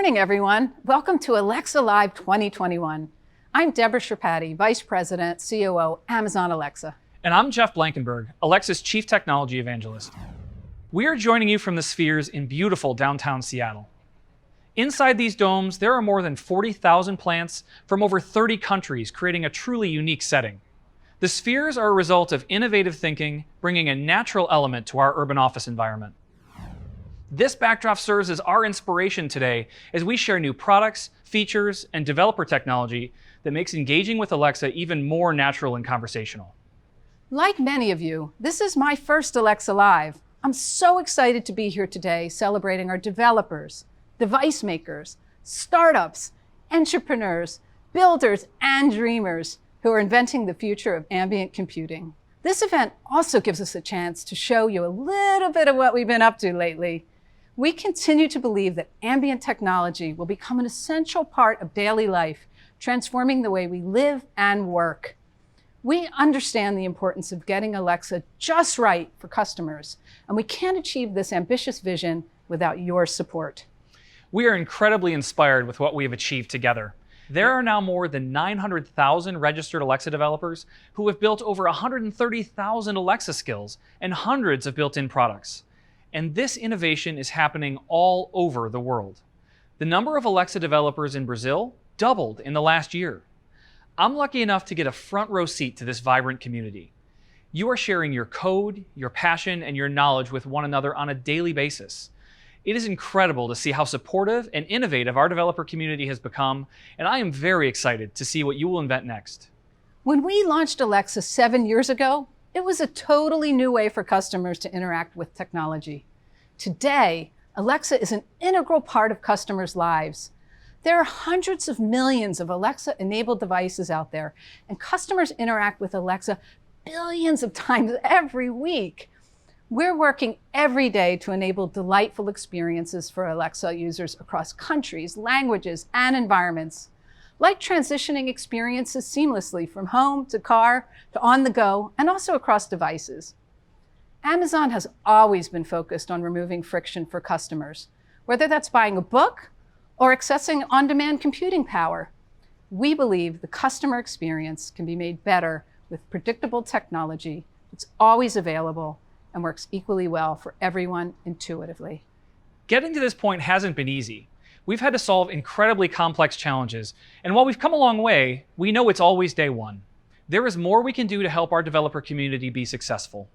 morning, everyone. Welcome to Alexa Live 2021. I'm Deborah Sherpatti, Vice President, COO, Amazon Alexa. And I'm Jeff Blankenberg, Alexa's Chief Technology Evangelist. We are joining you from the Spheres in beautiful downtown Seattle. Inside these domes, there are more than 40,000 plants from over 30 countries, creating a truly unique setting. The Spheres are a result of innovative thinking, bringing a natural element to our urban office environment. This backdrop serves as our inspiration today as we share new products, features, and developer technology that makes engaging with Alexa even more natural and conversational. Like many of you, this is my first Alexa Live. I'm so excited to be here today celebrating our developers, device makers, startups, entrepreneurs, builders, and dreamers who are inventing the future of ambient computing. This event also gives us a chance to show you a little bit of what we've been up to lately. We continue to believe that ambient technology will become an essential part of daily life, transforming the way we live and work. We understand the importance of getting Alexa just right for customers, and we can't achieve this ambitious vision without your support. We are incredibly inspired with what we have achieved together. There are now more than 900,000 registered Alexa developers who have built over 130,000 Alexa skills and hundreds of built-in products. And this innovation is happening all over the world. The number of Alexa developers in Brazil doubled in the last year. I'm lucky enough to get a front row seat to this vibrant community. You are sharing your code, your passion, and your knowledge with one another on a daily basis. It is incredible to see how supportive and innovative our developer community has become, and I am very excited to see what you will invent next. When we launched Alexa 7 years ago, it was a totally new way for customers to interact with technology. Today, Alexa is an integral part of customers' lives. There are hundreds of millions of Alexa-enabled devices out there, and customers interact with Alexa billions of times every week. We're working every day to enable delightful experiences for Alexa users across countries, languages, and environments, like transitioning experiences seamlessly from home to car to on the go, and also across devices. Amazon has always been focused on removing friction for customers, whether that's buying a book or accessing on-demand computing power. We believe the customer experience can be made better with predictable technology that's always available and works equally well for everyone intuitively. Getting to this point hasn't been easy. We've had to solve incredibly complex challenges, and while we've come a long way, we know it's always day one. There is more we can do to help our developer community be successful.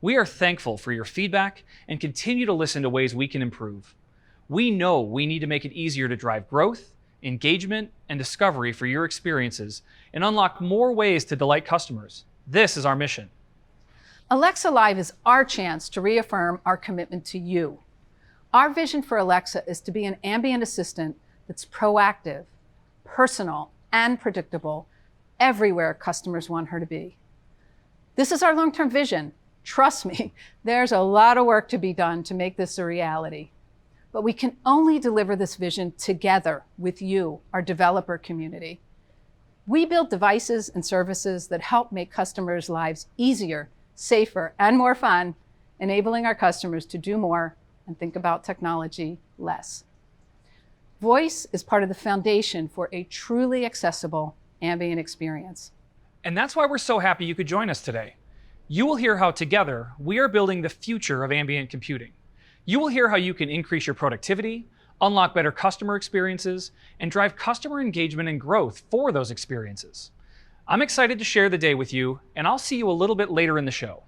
We are thankful for your feedback and continue to listen to ways we can improve. We know we need to make it easier to drive growth, engagement, and discovery for your experiences and unlock more ways to delight customers. This is our mission. Alexa Live is our chance to reaffirm our commitment to you. Our vision for Alexa is to be an ambient assistant that's proactive, personal, and predictable everywhere customers want her to be. This is our long-term vision. Trust me, there's a lot of work to be done to make this a reality. But we can only deliver this vision together with you, our developer community. We build devices and services that help make customers' lives easier, safer, and more fun, enabling our customers to do more and think about technology less. Voice is part of the foundation for a truly accessible ambient experience. And that's why we're so happy you could join us today. You will hear how together we are building the future of ambient computing. You will hear how you can increase your productivity, unlock better customer experiences, and drive customer engagement and growth for those experiences. I'm excited to share the day with you, and I'll see you a little bit later in the show.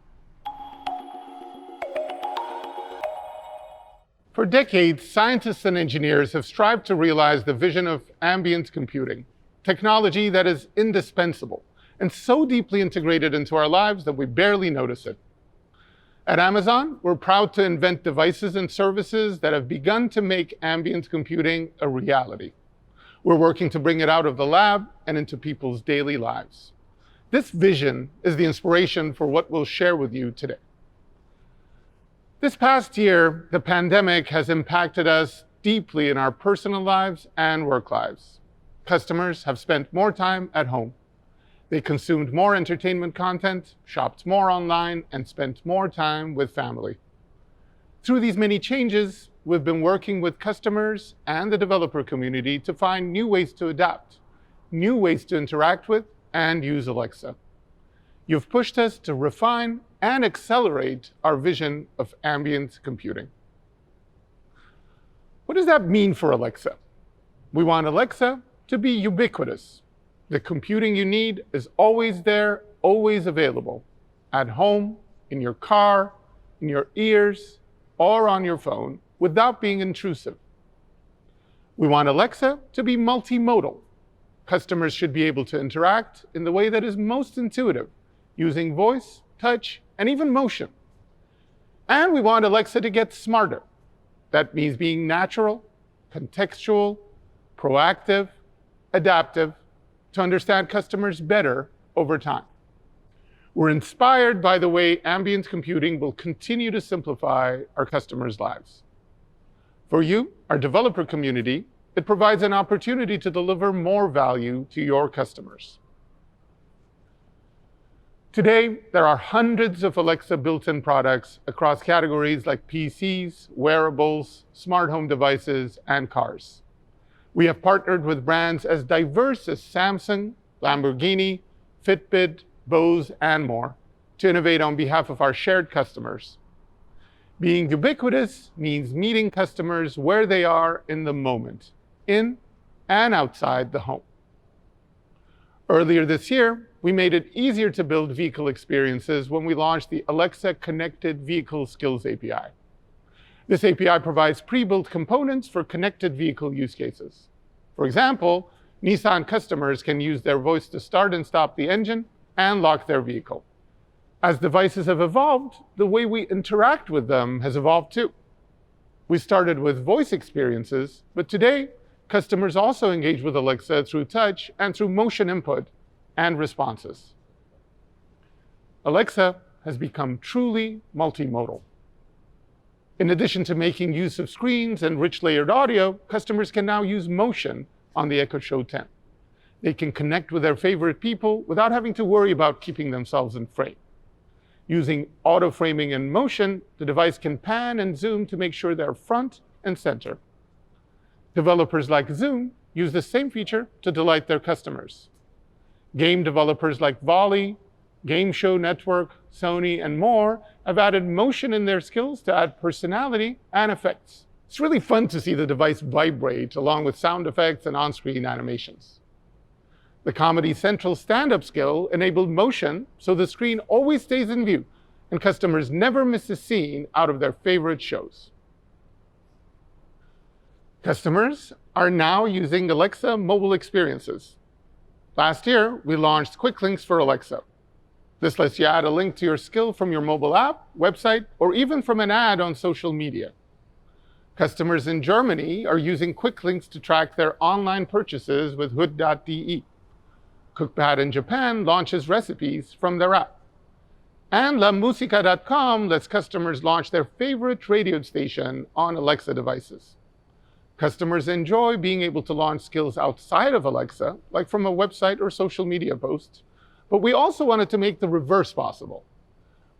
For decades, scientists and engineers have strived to realize the vision of ambient computing, technology that is indispensable and so deeply integrated into our lives that we barely notice it. At Amazon, we're proud to invent devices and services that have begun to make ambient computing a reality. We're working to bring it out of the lab and into people's daily lives. This vision is the inspiration for what we'll share with you today. This past year, the pandemic has impacted us deeply in our personal lives and work lives. Customers have spent more time at home. They consumed more entertainment content, shopped more online, and spent more time with family. Through these many changes, we've been working with customers and the developer community to find new ways to adapt, new ways to interact with and use Alexa. You've pushed us to refine and accelerate our vision of ambient computing. What does that mean for Alexa? We want Alexa to be ubiquitous. The computing you need is always there, always available, at home, in your car, in your ears, or on your phone, without being intrusive. We want Alexa to be multimodal. Customers should be able to interact in the way that is most intuitive, using voice, touch, and even motion. And we want Alexa to get smarter. That means being natural, contextual, proactive, adaptive, to understand customers better over time. We're inspired by the way ambient computing will continue to simplify our customers' lives. For you, our developer community, it provides an opportunity to deliver more value to your customers. Today, there are hundreds of Alexa built-in products across categories like PCs, wearables, smart home devices, and cars. We have partnered with brands as diverse as Samsung, Lamborghini, Fitbit, Bose, and more to innovate on behalf of our shared customers. Being ubiquitous means meeting customers where they are in the moment, in and outside the home. Earlier this year, we made it easier to build vehicle experiences when we launched the Alexa Connected Vehicle Skills API. This API provides pre-built components for connected vehicle use cases. For example, Nissan customers can use their voice to start and stop the engine and lock their vehicle. As devices have evolved, the way we interact with them has evolved too. We started with voice experiences, but today, customers also engage with Alexa through touch and through motion input and responses. Alexa has become truly multimodal. In addition to making use of screens and rich layered audio, customers can now use motion on the Echo Show 10. They can connect with their favorite people without having to worry about keeping themselves in frame. Using auto framing and motion, the device can pan and zoom to make sure they're front and center. Developers like Zoom use the same feature to delight their customers. Game developers like Volley, Game Show Network, Sony, and more have added motion in their skills to add personality and effects. It's really fun to see the device vibrate along with sound effects and on-screen animations. The Comedy Central stand-up skill enabled motion so the screen always stays in view and customers never miss a scene out of their favorite shows. Customers are now using Alexa mobile experiences. Last year, we launched Quick Links for Alexa. This lets you add a link to your skill from your mobile app, website, or even from an ad on social media. Customers in Germany are using Quick Links to track their online purchases with hood.de. Cookpad in Japan launches recipes from their app. And lamusica.com lets customers launch their favorite radio station on Alexa devices. Customers enjoy being able to launch skills outside of Alexa, like from a website or social media post, but we also wanted to make the reverse possible.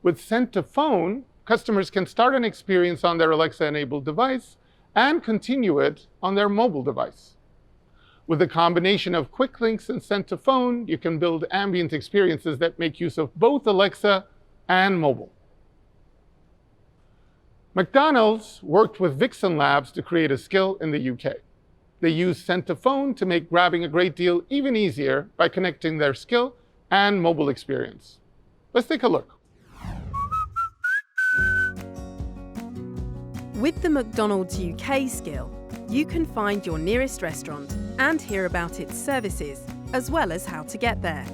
With Send to Phone, customers can start an experience on their Alexa-enabled device and continue it on their mobile device. With a combination of Quick Links and Send to Phone, you can build ambient experiences that make use of both Alexa and mobile. McDonald's worked with Vixen Labs to create a skill in the UK. They used Send to Phone to make grabbing a great deal even easier by connecting their skill and mobile experience. Let's take a look. With the McDonald's UK skill, you can find your nearest restaurant and hear about its services, as well as how to get there.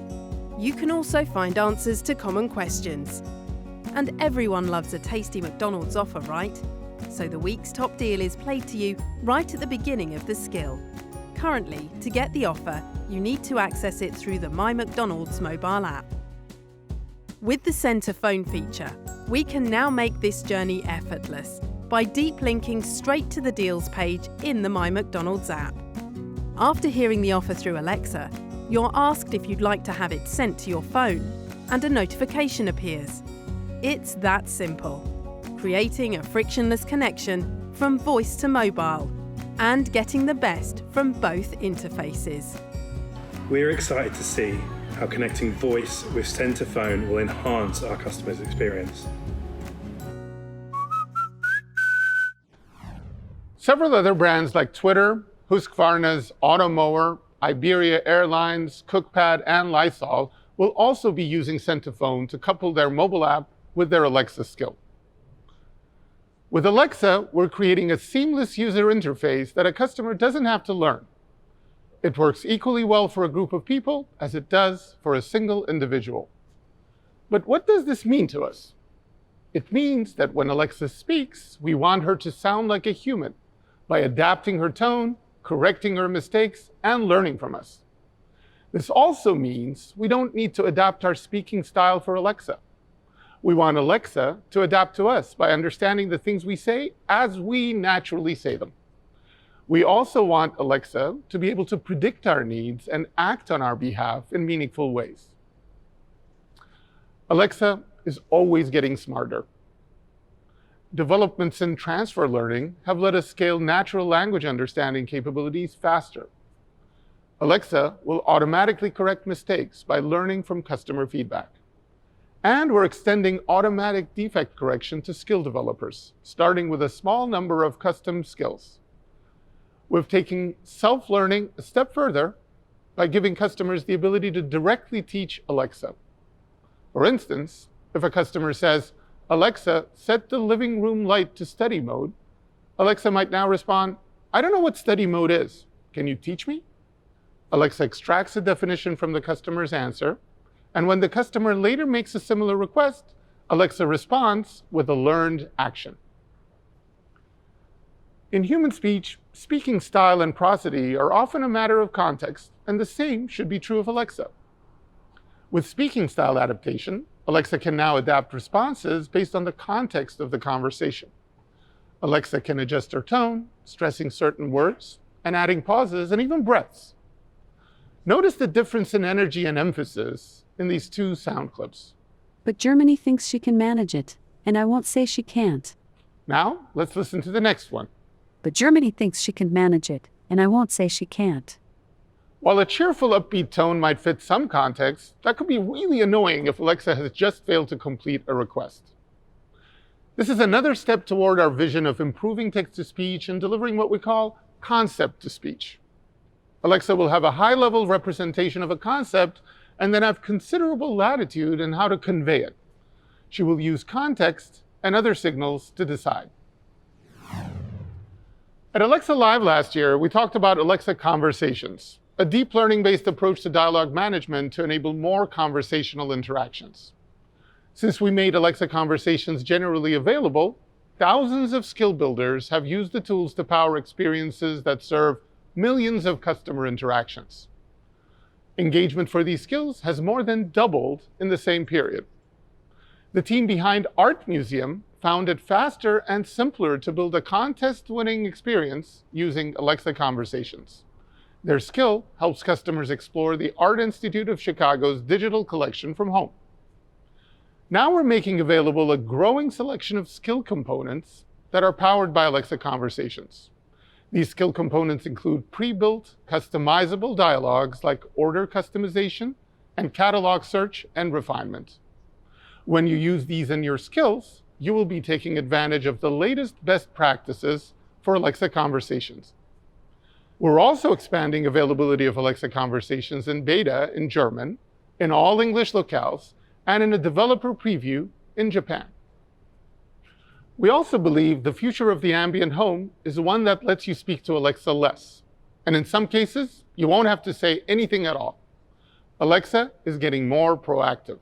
You can also find answers to common questions. And everyone loves a tasty McDonald's offer, right? So the week's top deal is played to you right at the beginning of the skill. Currently, to get the offer, you need to access it through the My McDonald's mobile app. With the Send to Phone feature, we can now make this journey effortless by deep linking straight to the deals page in the My McDonald's app. After hearing the offer through Alexa, you're asked if you'd like to have it sent to your phone, and a notification appears. It's that simple, creating a frictionless connection from voice to mobile, and getting the best from both interfaces. We're excited to see how connecting voice with Send to Phone will enhance our customers' experience. Several other brands like Twitter, Husqvarna's Automower, Iberia Airlines, Cookpad, and Lysol will also be using Send to Phone to couple their mobile app with their Alexa skill. With Alexa, we're creating a seamless user interface that a customer doesn't have to learn. It works equally well for a group of people as it does for a single individual. But what does this mean to us? It means that when Alexa speaks, we want her to sound like a human by adapting her tone, correcting her mistakes, and learning from us. This also means we don't need to adapt our speaking style for Alexa. We want Alexa to adapt to us by understanding the things we say as we naturally say them. We also want Alexa to be able to predict our needs and act on our behalf in meaningful ways. Alexa is always getting smarter. Developments in transfer learning have let us scale natural language understanding capabilities faster. Alexa will automatically correct mistakes by learning from customer feedback. And we're extending automatic defect correction to skill developers, starting with a small number of custom skills. We're taking self-learning a step further by giving customers the ability to directly teach Alexa. For instance, if a customer says, "Alexa, set the living room light to study mode," Alexa might now respond, "I don't know what study mode is. Can you teach me?" Alexa extracts a definition from the customer's answer, and when the customer later makes a similar request, Alexa responds with a learned action. In human speech, speaking style and prosody are often a matter of context, and the same should be true of Alexa. With speaking style adaptation, Alexa can now adapt responses based on the context of the conversation. Alexa can adjust her tone, stressing certain words, and adding pauses and even breaths. Notice the difference in energy and emphasis in these two sound clips. But Germany thinks she can manage it, and I won't say she can't. Now, let's listen to the next one. But Germany thinks she can manage it, and I won't say she can't. While a cheerful, upbeat tone might fit some contexts, that could be really annoying if Alexa has just failed to complete a request. This is another step toward our vision of improving text-to-speech and delivering what we call concept-to-speech. Alexa will have a high-level representation of a concept and then have considerable latitude in how to convey it. She will use context and other signals to decide. At Alexa Live last year, we talked about Alexa Conversations, a deep learning-based approach to dialogue management to enable more conversational interactions. Since we made Alexa Conversations generally available, thousands of skill builders have used the tools to power experiences that serve millions of customer interactions. Engagement for these skills has more than doubled in the same period. The team behind Art Museum found it faster and simpler to build a contest-winning experience using Alexa Conversations. Their skill helps customers explore the Art Institute of Chicago's digital collection from home. Now we're making available a growing selection of skill components that are powered by Alexa Conversations. These skill components include pre-built, customizable dialogues like order customization and catalog search and refinement. When you use these in your skills, you will be taking advantage of the latest best practices for Alexa Conversations. We're also expanding availability of Alexa Conversations in beta in German, in all English locales, and in a developer preview in Japan. We also believe the future of the ambient home is one that lets you speak to Alexa less. And in some cases, you won't have to say anything at all. Alexa is getting more proactive.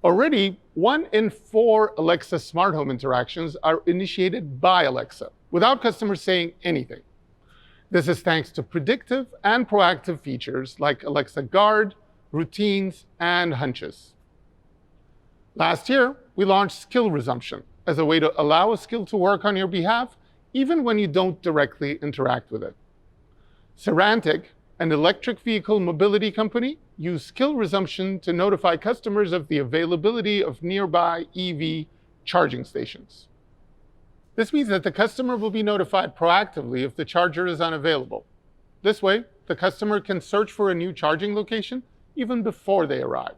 Already, 1 in 4 Alexa smart home interactions are initiated by Alexa, without customers saying anything. This is thanks to predictive and proactive features like Alexa Guard, routines, and hunches. Last year, we launched skill resumption as a way to allow a skill to work on your behalf, even when you don't directly interact with it. Serantic, an electric vehicle mobility company, used skill resumption to notify customers of the availability of nearby EV charging stations. This means that the customer will be notified proactively if the charger is unavailable. This way, the customer can search for a new charging location even before they arrive.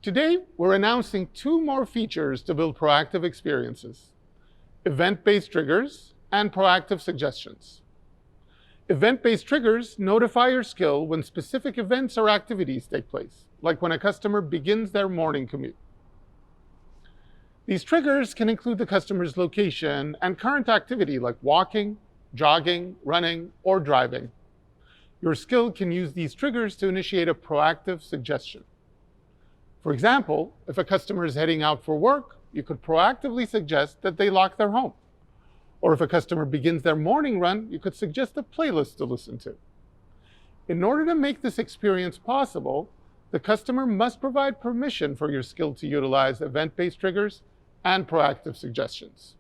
Today, we're announcing 2 more features to build proactive experiences: event-based triggers and proactive suggestions. Event-based triggers notify your skill when specific events or activities take place, like when a customer begins their morning commute. These triggers can include the customer's location and current activity like walking, jogging, running, or driving. Your skill can use these triggers to initiate a proactive suggestion. For example, if a customer is heading out for work, you could proactively suggest that they lock their home. Or if a customer begins their morning run, you could suggest a playlist to listen to. In order to make this experience possible, the customer must provide permission for your skill to utilize event-based triggers and proactive suggestions.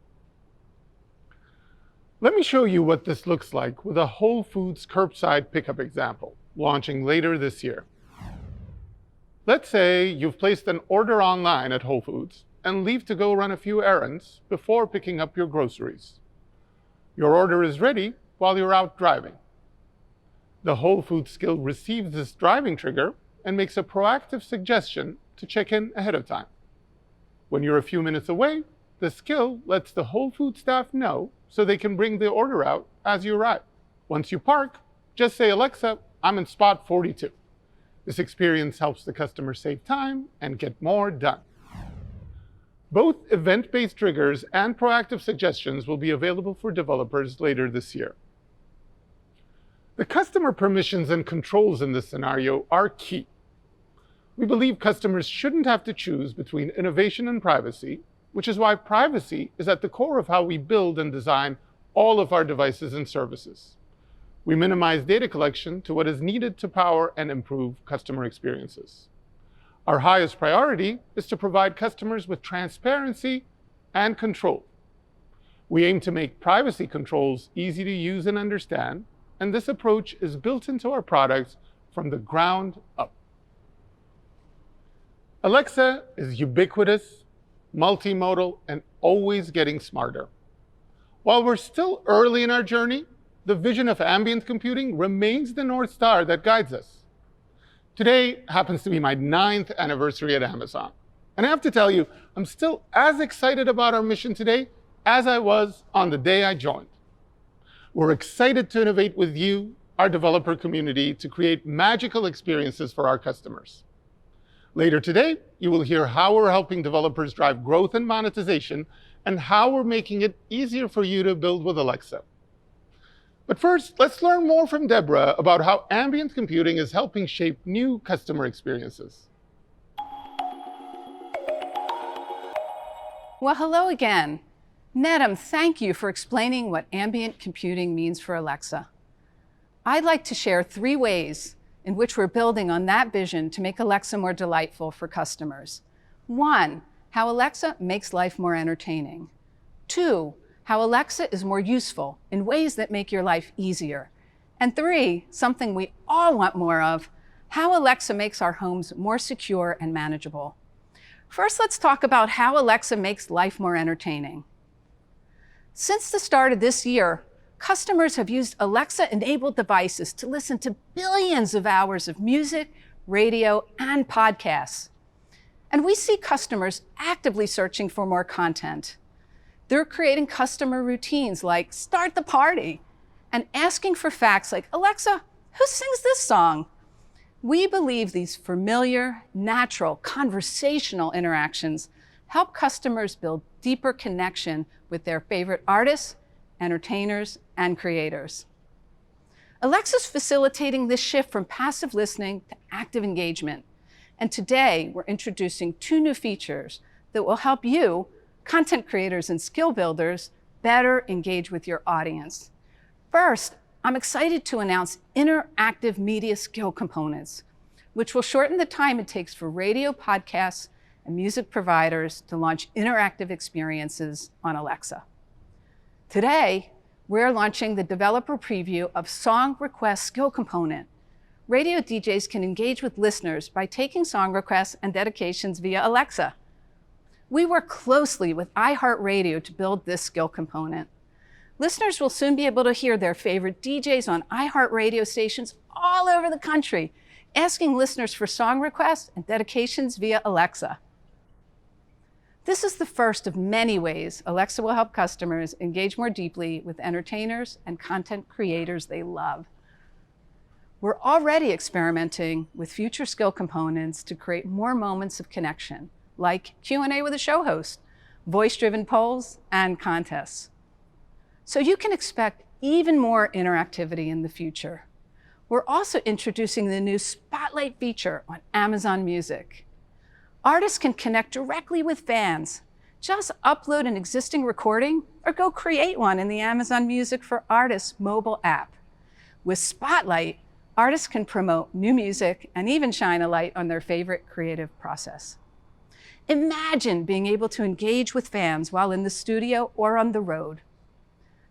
Let me show you what this looks like with a Whole Foods curbside pickup example, launching later this year. Let's say you've placed an order online at Whole Foods and leave to go run a few errands before picking up your groceries. Your order is ready while you're out driving. The Whole Foods skill receives this driving trigger and makes a proactive suggestion to check in ahead of time. When you're a few minutes away, the skill lets the Whole Foods staff know so they can bring the order out as you arrive. Once you park, just say, "Alexa, I'm in spot 42. This experience helps the customer save time and get more done. Both event-based triggers and proactive suggestions will be available for developers later this year. The customer permissions and controls in this scenario are key. We believe customers shouldn't have to choose between innovation and privacy, which is why privacy is at the core of how we build and design all of our devices and services. We minimize data collection to what is needed to power and improve customer experiences. Our highest priority is to provide customers with transparency and control. We aim to make privacy controls easy to use and understand, and this approach is built into our products from the ground up. Alexa is ubiquitous, multimodal, and always getting smarter. While we're still early in our journey, the vision of ambient computing remains the North Star that guides us. Today happens to be my 9th anniversary at Amazon. And I have to tell you, I'm still as excited about our mission today as I was on the day I joined. We're excited to innovate with you, our developer community, to create magical experiences for our customers. Later today, you will hear how we're helping developers drive growth and monetization, and how we're making it easier for you to build with Alexa. But first, let's learn more from Deborah about how ambient computing is helping shape new customer experiences. Well, hello again. Nedham, thank you for explaining what ambient computing means for Alexa. I'd like to share 3 ways in which we're building on that vision to make Alexa more delightful for customers. 1, how Alexa makes life more entertaining. 2, how Alexa is more useful in ways that make your life easier. And 3, something we all want more of, how Alexa makes our homes more secure and manageable. First, let's talk about how Alexa makes life more entertaining. Since the start of this year, customers have used Alexa-enabled devices to listen to billions of hours of music, radio, and podcasts. And we see customers actively searching for more content. They're creating customer routines like start the party and asking for facts like, "Alexa, who sings this song?" We believe these familiar, natural, conversational interactions help customers build deeper connection with their favorite artists, entertainers, and creators. Alexa's facilitating this shift from passive listening to active engagement. And today, we're introducing 2 new features that will help you, content creators and skill builders, better engage with your audience. First, I'm excited to announce interactive media skill components, which will shorten the time it takes for radio, podcasts, and music providers to launch interactive experiences on Alexa. Today, we're launching the developer preview of Song Request Skill Component. Radio DJs can engage with listeners by taking song requests and dedications via Alexa. We work closely with iHeartRadio to build this skill component. Listeners will soon be able to hear their favorite DJs on iHeartRadio stations all over the country, asking listeners for song requests and dedications via Alexa. This is the first of many ways Alexa will help customers engage more deeply with entertainers and content creators they love. We're already experimenting with future skill components to create more moments of connection, like Q&A with a show host, voice-driven polls, and contests. So you can expect even more interactivity in the future. We're also introducing the new Spotlight feature on Amazon Music. Artists can connect directly with fans. Just upload an existing recording or go create one in the Amazon Music for Artists mobile app. With Spotlight, artists can promote new music and even shine a light on their favorite creative process. Imagine being able to engage with fans while in the studio or on the road.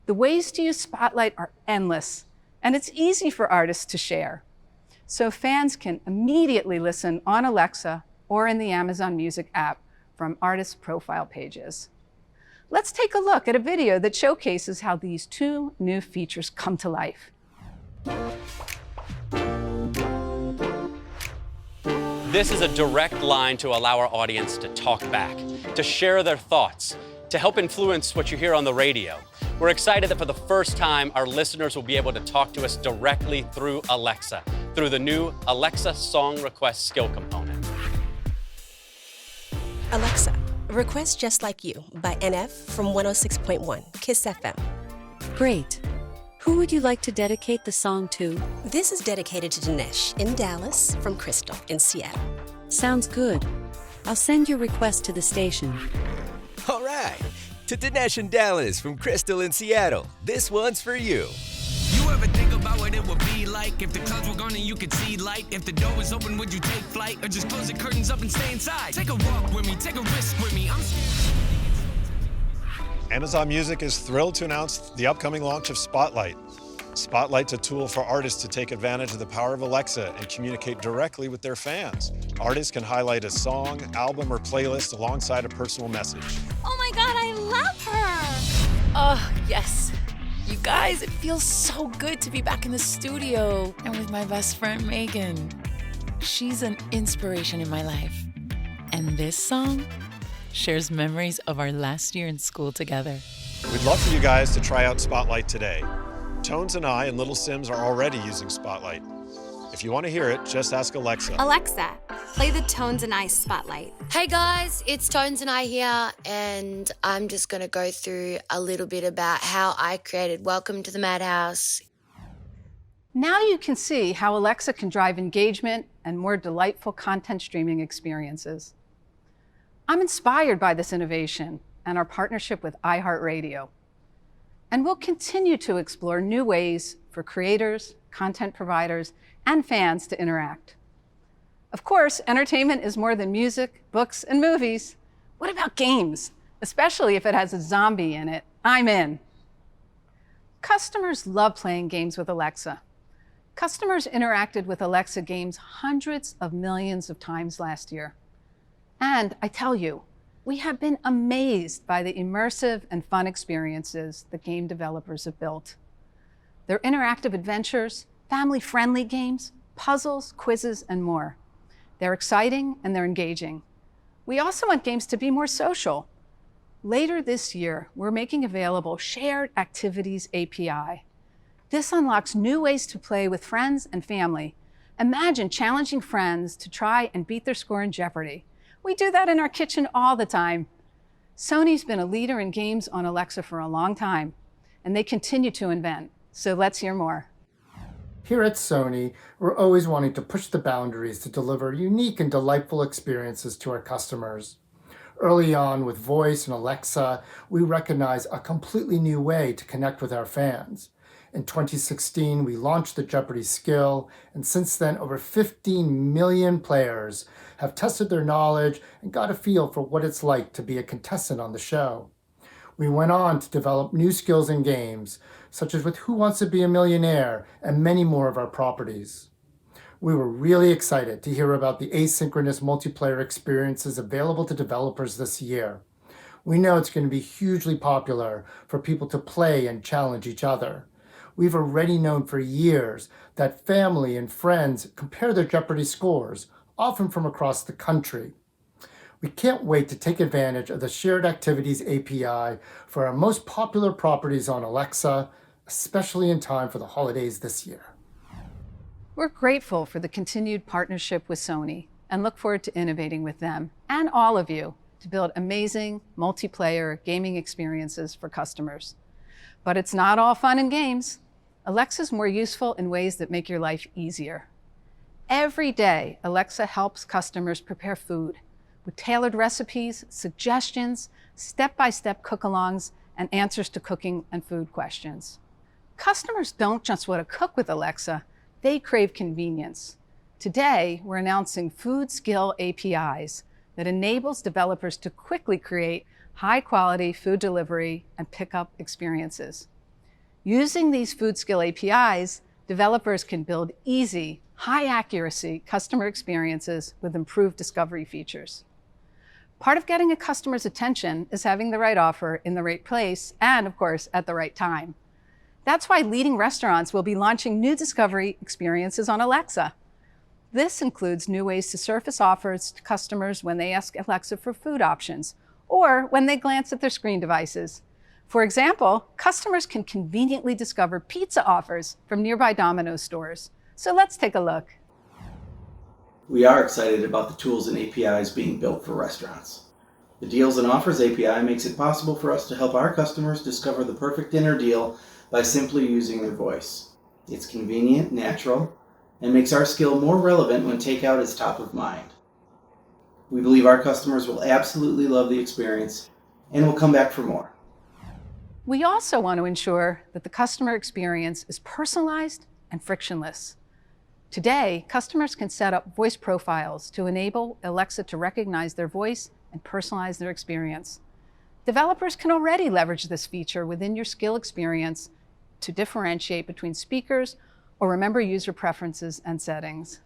The ways to use Spotlight are endless, and it's easy for artists to share. So fans can immediately listen on Alexa or in the Amazon Music app from artists' profile pages. Let's take a look at a video that showcases how these two new features come to life. This is a direct line to allow our audience to talk back, to share their thoughts, to help influence what you hear on the radio. We're excited that for the first time, our listeners will be able to talk to us directly through Alexa, through the new Alexa Song Request skill component. Alexa, request Just Like You by NF from 106.1 KISS FM. Great. Who would you like to dedicate the song to? This is dedicated to Dinesh in Dallas from Crystal in Seattle. Sounds good. I'll send your request to the station. All right. To Dinesh in Dallas from Crystal in Seattle, this one's for you. You ever think about what it would be like if the clouds were gone and you could see light? If the door was open, would you take flight or just close the curtains up and stay inside? Take a walk with me, take a risk with me. Amazon Music is thrilled to announce the upcoming launch of Spotlight. Spotlight's a tool for artists to take advantage of the power of Alexa and communicate directly with their fans. Artists can highlight a song, album, or playlist alongside a personal message. Oh my God, I love her! Oh, yes. You guys, it feels so good to be back in the studio and with my best friend, Megan. She's an inspiration in my life. And this song shares memories of our last year in school together. We'd love for you guys to try out Spotlight today. Tones and I and Little Sims are already using Spotlight. If you want to hear it, just ask Alexa. Alexa, play the Tones and I Spotlight. Hey guys, it's Tones and I here, and I'm just going to go through a little bit about how I created Welcome to the Madhouse. Now you can see how Alexa can drive engagement and more delightful content streaming experiences. I'm inspired by this innovation and our partnership with iHeartRadio. And we'll continue to explore new ways for creators, content providers, and fans to interact. Of course, entertainment is more than music, books, and movies. What about games? Especially if it has a zombie in it. I'm in. Customers love playing games with Alexa. Customers interacted with Alexa games hundreds of millions of times last year. And I tell you, we have been amazed by the immersive and fun experiences that game developers have built. Their interactive adventures, family-friendly games, puzzles, quizzes, and more. They're exciting and they're engaging. We also want games to be more social. Later this year, we're making available Shared Activities API. This unlocks new ways to play with friends and family. Imagine challenging friends to try and beat their score in Jeopardy. We do that in our kitchen all the time. Sony's been a leader in games on Alexa for a long time, and they continue to invent. So let's hear more. Here at Sony, we're always wanting to push the boundaries to deliver unique and delightful experiences to our customers. Early on with voice and Alexa, we recognized a completely new way to connect with our fans. In 2016, we launched the Jeopardy Skill, and since then, over 15 million players have tested their knowledge and got a feel for what it's like to be a contestant on the show. We went on to develop new skills and games, such as with Who Wants to Be a Millionaire and many more of our properties. We were really excited to hear about the asynchronous multiplayer experiences available to developers this year. We know it's going to be hugely popular for people to play and challenge each other. We've already known for years that family and friends compare their Jeopardy scores, often from across the country. We can't wait to take advantage of the Shared Activities API for our most popular properties on Alexa, especially in time for the holidays this year. We're grateful for the continued partnership with Sony and look forward to innovating with them and all of you to build amazing multiplayer gaming experiences for customers. But it's not all fun and games. Alexa's more useful in ways that make your life easier. Every day, Alexa helps customers prepare food with tailored recipes, suggestions, step-by-step cook-alongs, and answers to cooking and food questions. Customers don't just want to cook with Alexa, they crave convenience. Today, we're announcing Food Skill APIs that enables developers to quickly create high-quality food delivery and pickup experiences. Using these Food Skill APIs, developers can build easy, high-accuracy customer experiences with improved discovery features. Part of getting a customer's attention is having the right offer in the right place and, of course, at the right time. That's why leading restaurants will be launching new discovery experiences on Alexa. This includes new ways to surface offers to customers when they ask Alexa for food options or when they glance at their screen devices. For example, customers can conveniently discover pizza offers from nearby Domino's stores. So let's take a look. We are excited about the tools and APIs being built for restaurants. The Deals and Offers API makes it possible for us to help our customers discover the perfect dinner deal by simply using their voice. It's convenient, natural, and makes our skill more relevant when takeout is top of mind. We believe our customers will absolutely love the experience and will come back for more. We also want to ensure that the customer experience is personalized and frictionless. Today, customers can set up voice profiles to enable Alexa to recognize their voice and personalize their experience. Developers can already leverage this feature within your skill experience to differentiate between speakers or remember user preferences and settings.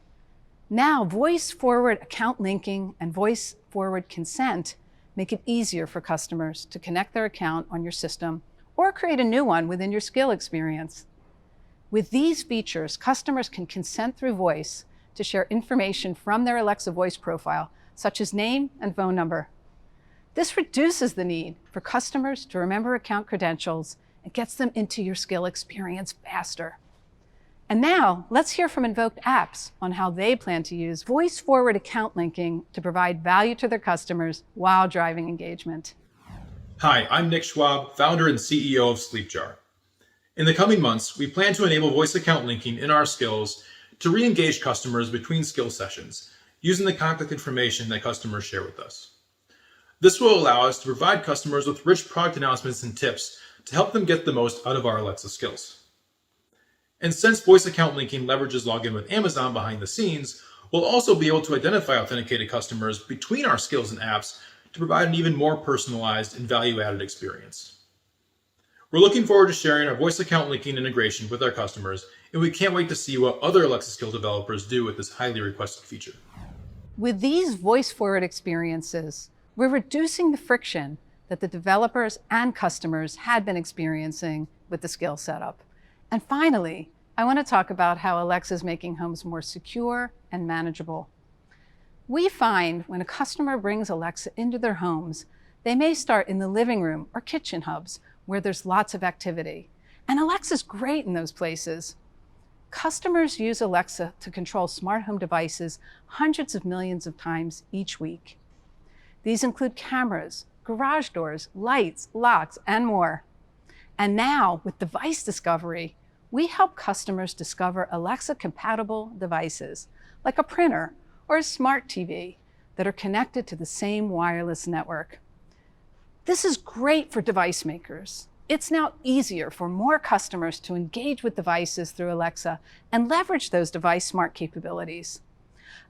Now, voice-forward account linking and voice-forward consent make it easier for customers to connect their account on your system or create a new one within your skill experience. With these features, customers can consent through voice to share information from their Alexa voice profile, such as name and phone number. This reduces the need for customers to remember account credentials and gets them into your skill experience faster. And now, let's hear from Invoked Apps on how they plan to use voice-forward account linking to provide value to their customers while driving engagement. Hi, I'm Nick Schwab, founder and CEO of Sleepjar. In the coming months, we plan to enable voice account linking in our skills to re-engage customers between skill sessions, using the contact information that customers share with us. This will allow us to provide customers with rich product announcements and tips to help them get the most out of our Alexa skills. And since voice account linking leverages login with Amazon behind the scenes, we'll also be able to identify authenticated customers between our skills and apps to provide an even more personalized and value-added experience. We're looking forward to sharing our voice account linking integration with our customers, and we can't wait to see what other Alexa skill developers do with this highly requested feature. With these voice-forward experiences, we're reducing the friction that the developers and customers had been experiencing with the skill setup. And finally, I want to talk about how Alexa is making homes more secure and manageable. We find when a customer brings Alexa into their homes, they may start in the living room or kitchen hubs where there's lots of activity. And Alexa's great in those places. Customers use Alexa to control smart home devices hundreds of millions of times each week. These include cameras, garage doors, lights, locks, and more. And now, with device discovery, we help customers discover Alexa-compatible devices, like a printer or a smart TV, that are connected to the same wireless network. This is great for device makers. It's now easier for more customers to engage with devices through Alexa and leverage those device smart capabilities.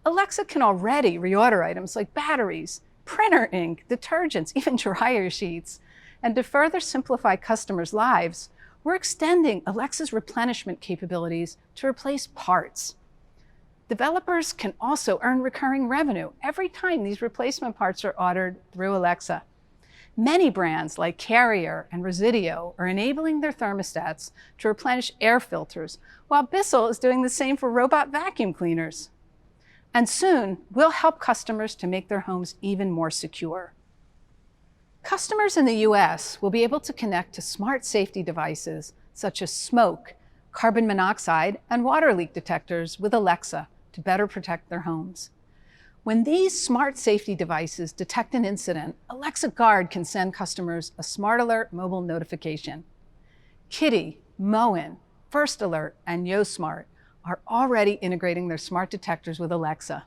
Alexa can already reorder items like batteries, printer ink, detergents, even dryer sheets. And to further simplify customers' lives, we're extending Alexa's replenishment capabilities to replace parts. Developers can also earn recurring revenue every time these replacement parts are ordered through Alexa. Many brands like Carrier and Residio are enabling their thermostats to replenish air filters, while Bissell is doing the same for robot vacuum cleaners. And soon, we'll help customers to make their homes even more secure. Customers in the US will be able to connect to smart safety devices such as smoke, carbon monoxide, and water leak detectors with Alexa to better protect their homes. When these smart safety devices detect an incident, Alexa Guard can send customers a Smart Alert mobile notification. Kitty, Moen, First Alert, and YoSmart are already integrating their smart detectors with Alexa.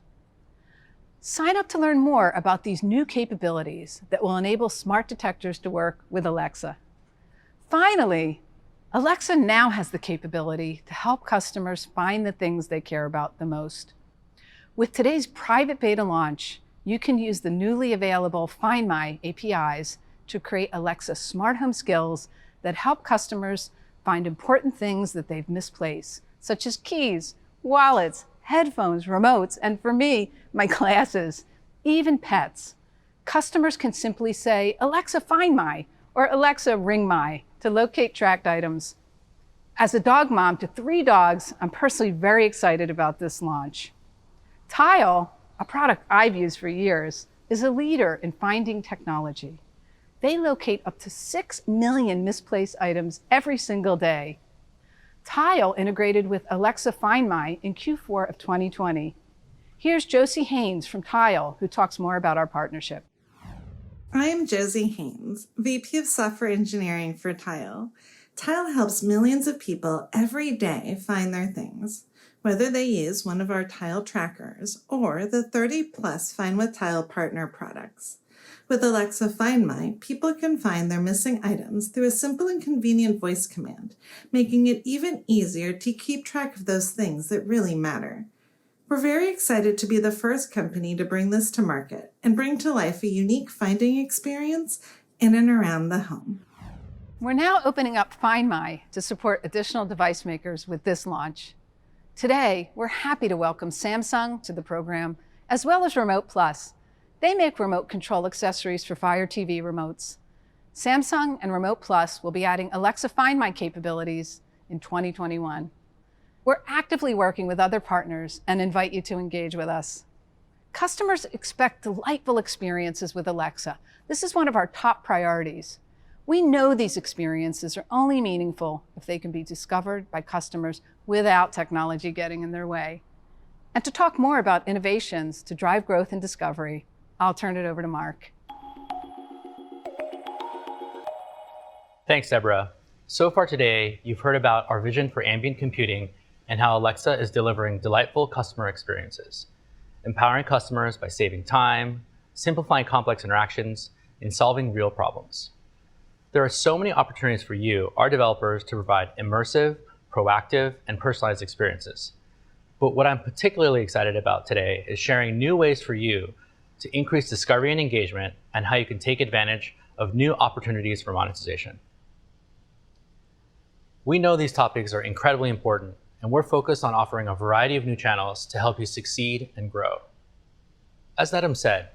Sign up to learn more about these new capabilities that will enable smart detectors to work with Alexa. Finally, Alexa now has the capability to help customers find the things they care about the most. With today's private beta launch, you can use the newly available Find My APIs to create Alexa smart home skills that help customers find important things that they've misplaced, such as keys, wallets, headphones, remotes, and for me, my glasses, even pets. Customers can simply say, Alexa, find my, or Alexa, ring my, to locate tracked items. As a dog mom to 3 dogs, I'm personally very excited about this launch. Tile, a product I've used for years, is a leader in finding technology. They locate up to 6 million misplaced items every single day. Tile integrated with Alexa Find My in Q4 of 2020. Here's Josie Haynes from Tile, who talks more about our partnership. I'm Josie Haynes, VP of Software Engineering for Tile. Tile helps millions of people every day find their things, whether they use one of our Tile trackers or the 30+ Find with Tile partner products. With Alexa Find My, people can find their missing items through a simple and convenient voice command, making it even easier to keep track of those things that really matter. We're very excited to be the first company to bring this to market and bring to life a unique finding experience in and around the home. We're now opening up Find My to support additional device makers with this launch. Today, we're happy to welcome Samsung to the program, as well as Remote Plus. They make remote control accessories for Fire TV remotes. Samsung and Remote Plus will be adding Alexa Find My capabilities in 2021. We're actively working with other partners and invite you to engage with us. Customers expect delightful experiences with Alexa. This is one of our top priorities. We know these experiences are only meaningful if they can be discovered by customers without technology getting in their way. And to talk more about innovations to drive growth and discovery, I'll turn it over to Mark. Thanks, Deborah. So far today, you've heard about our vision for ambient computing and how Alexa is delivering delightful customer experiences, empowering customers by saving time, simplifying complex interactions, and solving real problems. There are so many opportunities for you, our developers, to provide immersive, proactive, and personalized experiences. But what I'm particularly excited about today is sharing new ways for you to increase discovery and engagement, and how you can take advantage of new opportunities for monetization. We know these topics are incredibly important, and we're focused on offering a variety of new channels to help you succeed and grow. As Nedham said,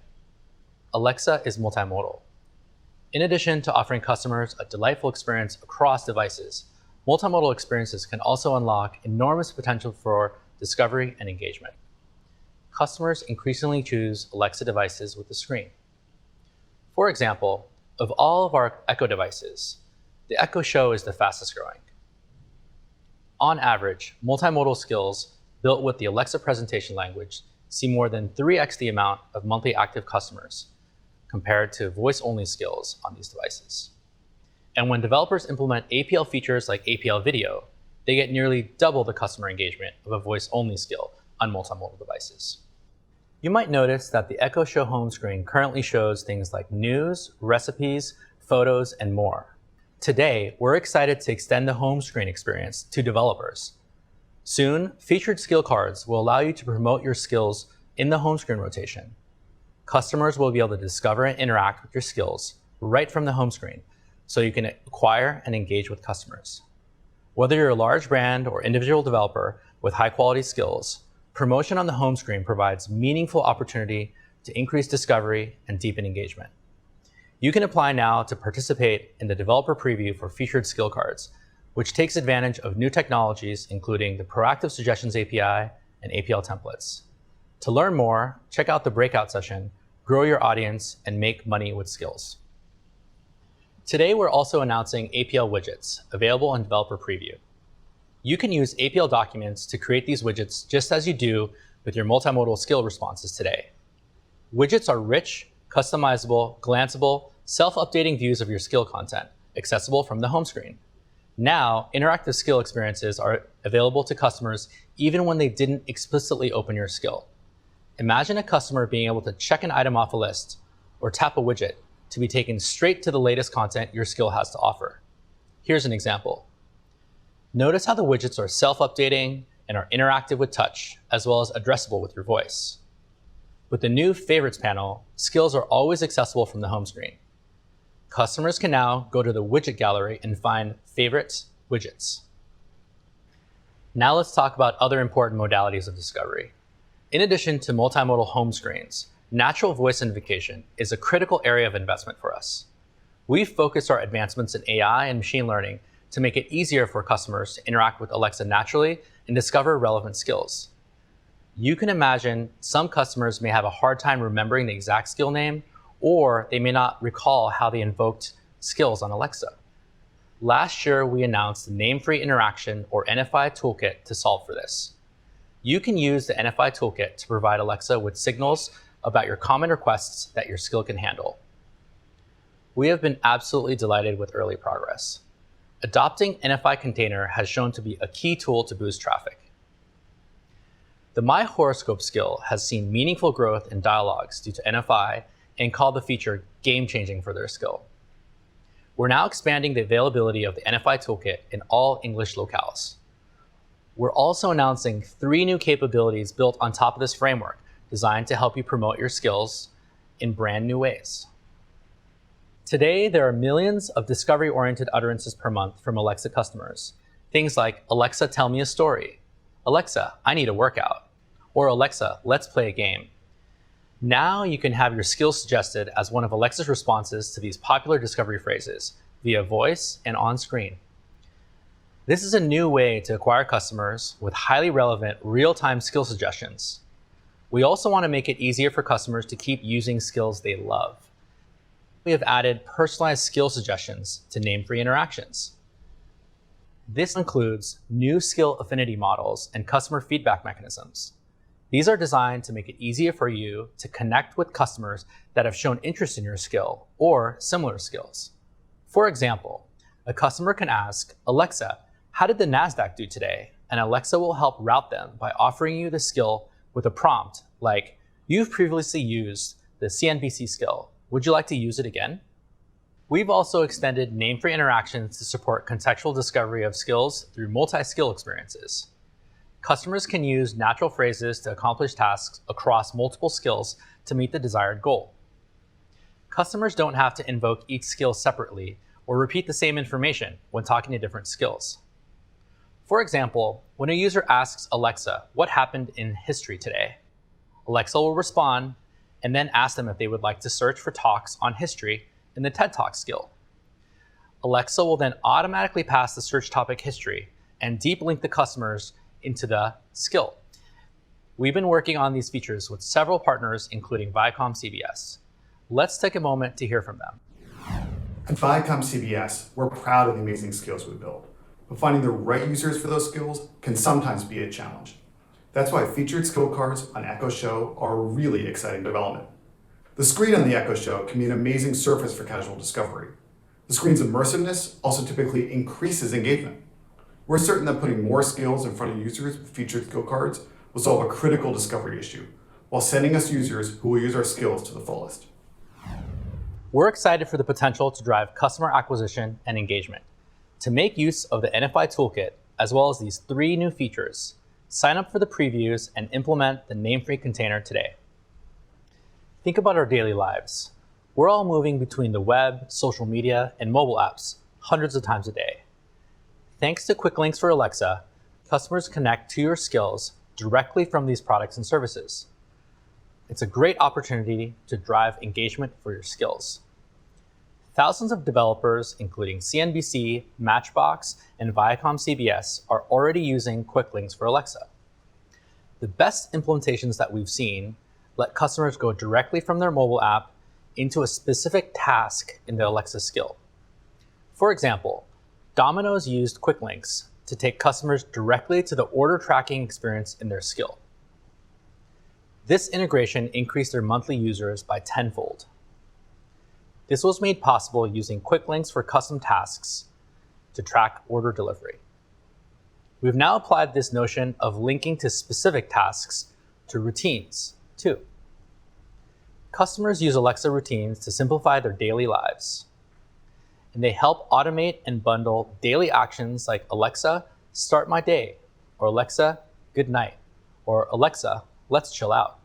Alexa is multimodal. In addition to offering customers a delightful experience across devices, multimodal experiences can also unlock enormous potential for discovery and engagement. Customers increasingly choose Alexa devices with a screen. For example, of all of our Echo devices, the Echo Show is the fastest growing. On average, multimodal skills built with the Alexa presentation language see more than 3x the amount of monthly active customers compared to voice-only skills on these devices. And when developers implement APL features like APL Video, they get nearly double the customer engagement of a voice-only skill on multimodal devices. You might notice that the Echo Show home screen currently shows things like news, recipes, photos, and more. Today, we're excited to extend the home screen experience to developers. Soon, featured skill cards will allow you to promote your skills in the home screen rotation. Customers will be able to discover and interact with your skills right from the home screen, so you can acquire and engage with customers. Whether you're a large brand or individual developer with high-quality skills, Promotion on the home screen provides meaningful opportunity to increase discovery and deepen engagement. You can apply now to participate in the developer preview for featured skill cards, which takes advantage of new technologies, including the Proactive Suggestions API and APL templates. To learn more, check out the breakout session, Grow Your Audience, and Make Money with Skills. Today, we're also announcing Apl Widgets, available in developer preview. You can use APL documents to create these widgets just as you do with your multimodal skill responses today. Widgets are rich, customizable, glanceable, self-updating views of your skill content, accessible from the home screen. Now, interactive skill experiences are available to customers even when they didn't explicitly open your skill. Imagine a customer being able to check an item off a list or tap a widget to be taken straight to the latest content your skill has to offer. Here's an example. Notice how the widgets are self-updating and are interactive with touch, as well as addressable with your voice. With the new Favorites panel, skills are always accessible from the home screen. Customers can now go to the widget gallery and find Favorites widgets. Now let's talk about other important modalities of discovery. In addition to multimodal home screens, natural voice invocation is a critical area of investment for us. We've focused our advancements in AI and machine learning to make it easier for customers to interact with Alexa naturally and discover relevant skills. You can imagine some customers may have a hard time remembering the exact skill name, or they may not recall how they invoked skills on Alexa. Last year, we announced the Name-Free Interaction, or NFI toolkit, to solve for this. You can use the NFI toolkit to provide Alexa with signals about your common requests that your skill can handle. We have been absolutely delighted with early progress. Adopting NFI Container has shown to be a key tool to boost traffic. The My Horoscope skill has seen meaningful growth in dialogues due to NFI and called the feature game-changing for their skill. We're now expanding the availability of the NFI toolkit in all English locales. We're also announcing 3 new capabilities built on top of this framework, designed to help you promote your skills in brand new ways. Today, there are millions of discovery-oriented utterances per month from Alexa customers. Things like, Alexa, tell me a story. Alexa, I need a workout. Or Alexa, let's play a game. Now you can have your skills suggested as one of Alexa's responses to these popular discovery phrases via voice and on screen. This is a new way to acquire customers with highly relevant real-time skill suggestions. We also want to make it easier for customers to keep using skills they love. We have added personalized skill suggestions to name-free interactions. This includes new skill affinity models and customer feedback mechanisms. These are designed to make it easier for you to connect with customers that have shown interest in your skill or similar skills. For example, a customer can ask, Alexa, how did the NASDAQ do today? And Alexa will help route them by offering you the skill with a prompt like, you've previously used the CNBC skill. Would you like to use it again? We've also extended name-free interactions to support contextual discovery of skills through multi-skill experiences. Customers can use natural phrases to accomplish tasks across multiple skills to meet the desired goal. Customers don't have to invoke each skill separately or repeat the same information when talking to different skills. For example, when a user asks Alexa, what happened in history today? Alexa will respond and then ask them if they would like to search for talks on history in the TED Talk skill. Alexa will then automatically pass the search topic history and deep link the customers into the skill. We've been working on these features with several partners, including Viacom-CBS. Let's take a moment to hear from them. At Viacom-CBS, we're proud of the amazing skills we build, but finding the right users for those skills can sometimes be a challenge. That's why featured skill cards on Echo Show are a really exciting development. The screen on the Echo Show can be an amazing surface for casual discovery. The screen's immersiveness also typically increases engagement. We're certain that putting more skills in front of users with featured skill cards will solve a critical discovery issue, while sending us users who will use our skills to the fullest. We're excited for the potential to drive customer acquisition and engagement. To make use of the NFI toolkit, as well as these 3 new features, sign up for the previews and implement the name-free container today. Think about our daily lives. We're all moving between the web, social media, and mobile apps hundreds of times a day. Thanks to quick links for Alexa, customers connect to your skills directly from these products and services. It's a great opportunity to drive engagement for your skills. Thousands of developers, including CNBC, Matchbox, and ViacomCBS, are already using quick links for Alexa. The best implementations that we've seen let customers go directly from their mobile app into a specific task in the Alexa skill. For example, Domino's used quick links to take customers directly to the order tracking experience in their skill. This integration increased their monthly users by tenfold. This was made possible using quick links for custom tasks to track order delivery. We've now applied this notion of linking to specific tasks to routines, too. Customers use Alexa routines to simplify their daily lives. And they help automate and bundle daily actions like Alexa, start my day, or Alexa, good night, or Alexa, let's chill out.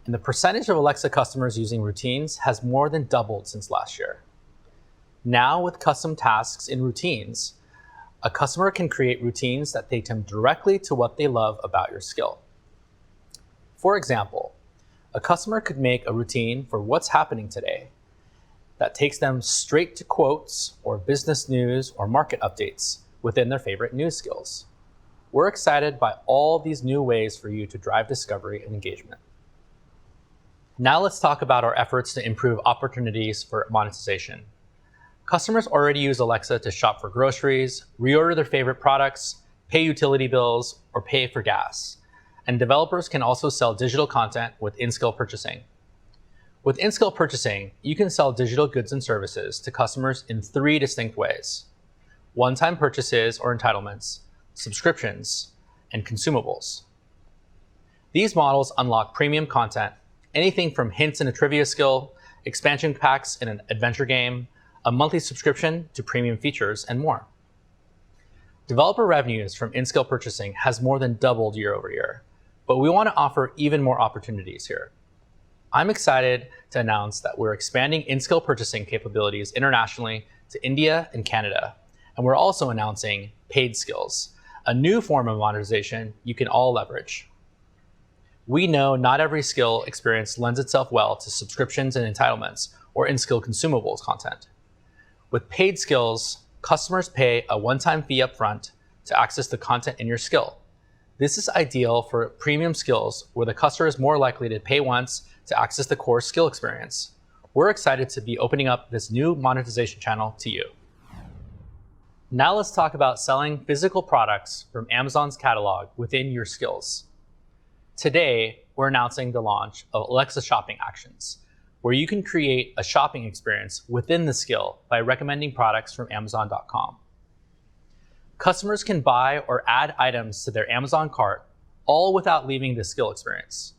And the percentage of Alexa customers using routines has more than doubled since last year. Now, with custom tasks in routines, a customer can create routines that take them directly to what they love about your skill. For example, a customer could make a routine for what's happening today that takes them straight to quotes or business news or market updates within their favorite news skills. We're excited by all these new ways for you to drive discovery and engagement. Now let's talk about our efforts to improve opportunities for monetization. Customers already use Alexa to shop for groceries, reorder their favorite products, pay utility bills, or pay for gas. And developers can also sell digital content with in-skill purchasing. With in-skill purchasing, you can sell digital goods and services to customers in 3 distinct ways: one-time purchases or entitlements, subscriptions, and consumables. These models unlock premium content, anything from hints in a trivia skill, expansion packs in an adventure game, a monthly subscription to premium features, and more. Developer revenues from in-skill purchasing has more than doubled year over year, but we want to offer even more opportunities here. I'm excited to announce that we're expanding in-skill purchasing capabilities internationally to India and Canada, and we're also announcing paid skills, a new form of monetization you can all leverage. We know not every skill experience lends itself well to subscriptions and entitlements or in-skill consumables content. With paid skills, customers pay a one-time fee upfront to access the content in your skill. This is ideal for premium skills where the customer is more likely to pay once to access the core skill experience. We're excited to be opening up this new monetization channel to you. Now let's talk about selling physical products from Amazon's catalog within your skills. Today, we're announcing the launch of Alexa Shopping Actions, where you can create a shopping experience within the skill by recommending products from Amazon.com. Customers can buy or add items to their Amazon cart, all without leaving the skill experience.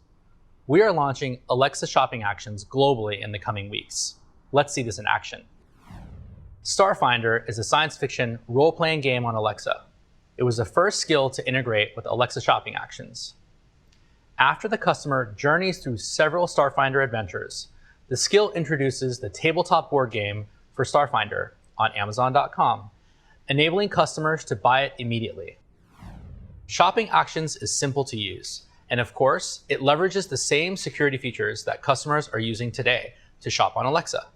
We are launching Alexa Shopping Actions globally in the coming weeks. Let's see this in action. Starfinder is a science fiction role-playing game on Alexa. It was the first skill to integrate with Alexa Shopping Actions. After the customer journeys through several Starfinder adventures, the skill introduces the tabletop board game for Starfinder on Amazon.com, enabling customers to buy it immediately. Shopping Actions is simple to use, and of course, it leverages the same security features that customers are using today to shop on Alexa.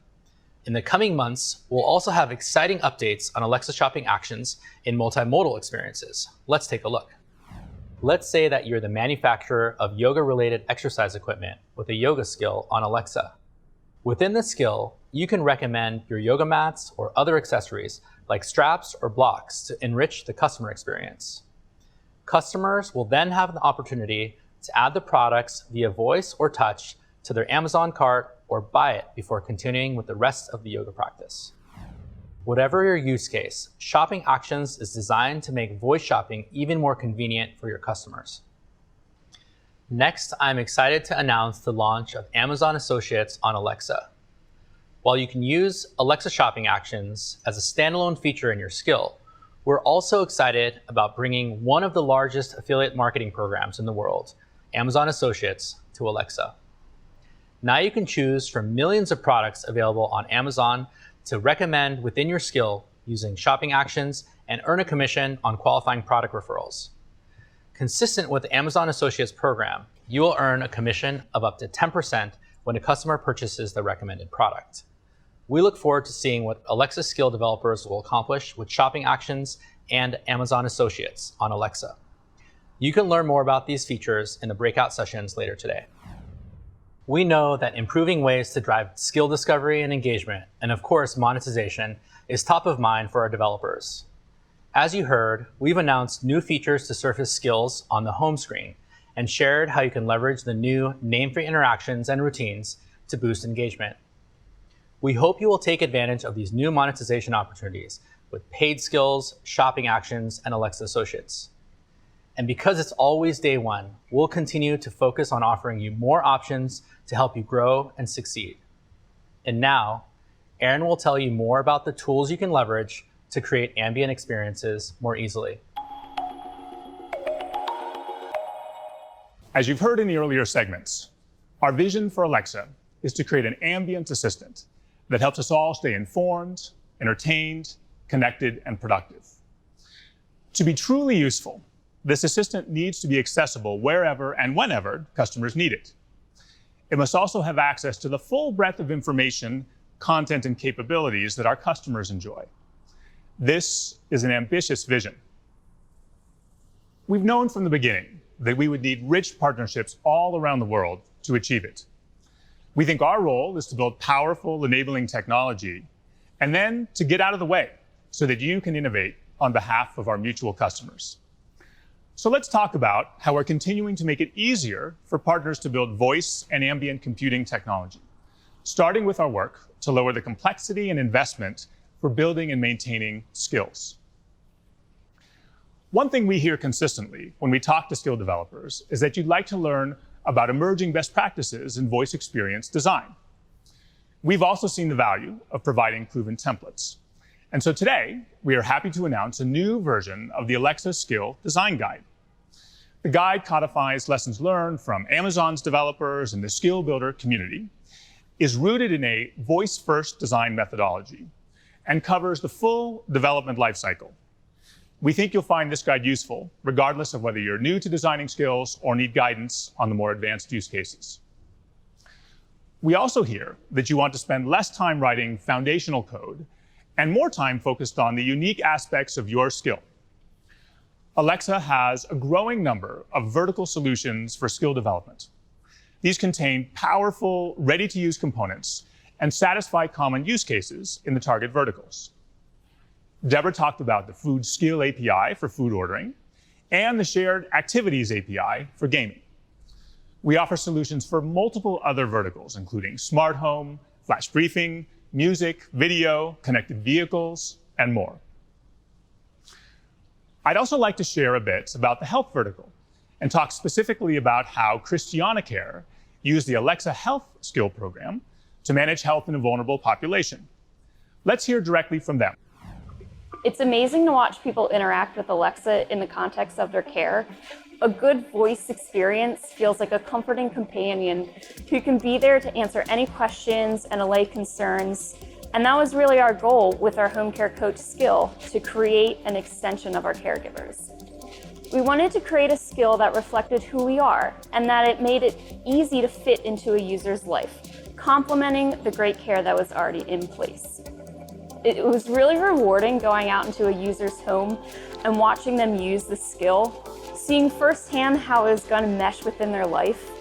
In the coming months, we'll also have exciting updates on Alexa Shopping Actions in multimodal experiences. Let's take a look. Let's say that you're the manufacturer of yoga-related exercise equipment with a yoga skill on Alexa. Within the skill, you can recommend your yoga mats or other accessories like straps or blocks to enrich the customer experience. Customers will then have the opportunity to add the products via voice or touch to their Amazon cart or buy it before continuing with the rest of the yoga practice. Whatever your use case, Shopping Actions is designed to make voice shopping even more convenient for your customers. Next, I'm excited to announce the launch of Amazon Associates on Alexa. While you can use Alexa Shopping Actions as a standalone feature in your skill, we're also excited about bringing one of the largest affiliate marketing programs in the world, Amazon Associates, to Alexa. Now you can choose from millions of products available on Amazon to recommend within your skill using Shopping Actions and earn a commission on qualifying product referrals. Consistent with the Amazon Associates program, you will earn a commission of up to 10% when a customer purchases the recommended product. We look forward to seeing what Alexa skill developers will accomplish with shopping actions and Amazon Associates on Alexa. You can learn more about these features in the breakout sessions later today. We know that improving ways to drive skill discovery and engagement, and of course monetization, is top of mind for our developers. As you heard, we've announced new features to surface skills on the home screen and shared how you can leverage the new name-free interactions and routines to boost engagement. We hope you will take advantage of these new monetization opportunities with paid skills, shopping actions, and Alexa Associates. And because it's always day one, we'll continue to focus on offering you more options to help you grow and succeed. And now, Aaron will tell you more about the tools you can leverage to create ambient experiences more easily. As you've heard in the earlier segments, our vision for Alexa is to create an ambient assistant that helps us all stay informed, entertained, connected, and productive. To be truly useful, this assistant needs to be accessible wherever and whenever customers need it. It must also have access to the full breadth of information, content, and capabilities that our customers enjoy. This is an ambitious vision. We've known from the beginning that we would need rich partnerships all around the world to achieve it. We think our role is to build powerful, enabling technology, and then to get out of the way so that you can innovate on behalf of our mutual customers. So let's talk about how we're continuing to make it easier for partners to build voice and ambient computing technology, starting with our work to lower the complexity and investment for building and maintaining skills. One thing we hear consistently when we talk to skill developers is that you'd like to learn about emerging best practices in voice experience design. We've also seen the value of providing proven templates. And so today, we are happy to announce a new version of the Alexa Skill Design Guide. The guide codifies lessons learned from Amazon's developers and the skill builder community, is rooted in a voice-first design methodology, and covers the full development lifecycle. We think you'll find this guide useful, regardless of whether you're new to designing skills or need guidance on the more advanced use cases. We also hear that you want to spend less time writing foundational code and more time focused on the unique aspects of your skill. Alexa has a growing number of vertical solutions for skill development. These contain powerful, ready-to-use components and satisfy common use cases in the target verticals. Deborah talked about the Food Skill API for food ordering and the Shared Activities API for gaming. We offer solutions for multiple other verticals, including smart home, flash briefing, music, video, connected vehicles, and more. I'd also like to share a bit about the health vertical and talk specifically about how ChristianaCare used the Alexa Health Skill Program to manage health in a vulnerable population. Let's hear directly from them. It's amazing to watch people interact with Alexa in the context of their care. A good voice experience feels like a comforting companion who can be there to answer any questions and allay concerns. And that was really our goal with our home care coach skill, to create an extension of our caregivers. We wanted to create a skill that reflected who we are and that it made it easy to fit into a user's life, complementing the great care that was already in place. It was really rewarding going out into a user's home and watching them use the skill, seeing firsthand how it was going to mesh within their life.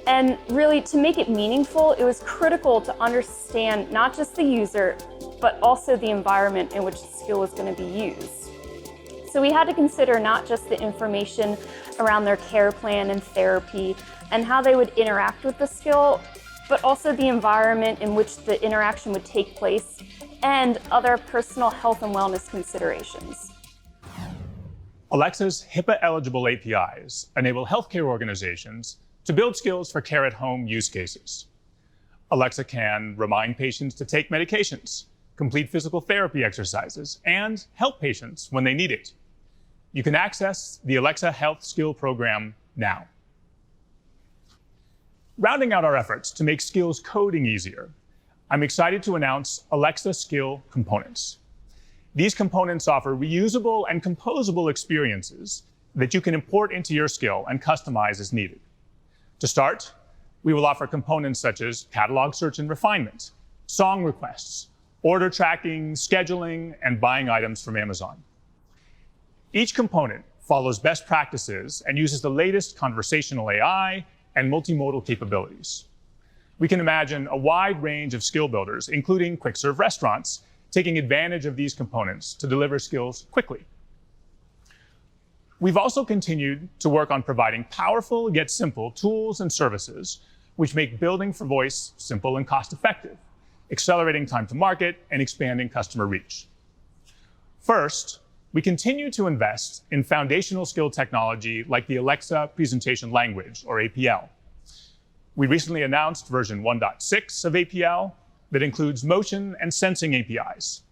And really, to make it meaningful, it was critical to understand not just the user, but also the environment in which the skill was going to be used. So we had to consider not just the information around their care plan and therapy and how they would interact with the skill, but also the environment in which the interaction would take place and other personal health and wellness considerations. Alexa's HIPAA-eligible APIs enable healthcare organizations to build skills for care-at-home use cases. Alexa can remind patients to take medications, complete physical therapy exercises, and help patients when they need it. You can access the Alexa Health Skill Program now. Rounding out our efforts to make skills coding easier, I'm excited to announce Alexa Skill Components. These components offer reusable and composable experiences that you can import into your skill and customize as needed. To start, we will offer components such as catalog search and refinement, song requests, order tracking, scheduling, and buying items from Amazon. Each component follows best practices and uses the latest conversational AI and multimodal capabilities. We can imagine a wide range of skill builders, including quick-serve restaurants, taking advantage of these components to deliver skills quickly. We've also continued to work on providing powerful yet simple tools and services which make building for voice simple and cost-effective, accelerating time to market and expanding customer reach. First, we continue to invest in foundational skill technology like the Alexa Presentation Language, or APL. We recently announced version 1.6 of APL that includes motion and sensing APIs.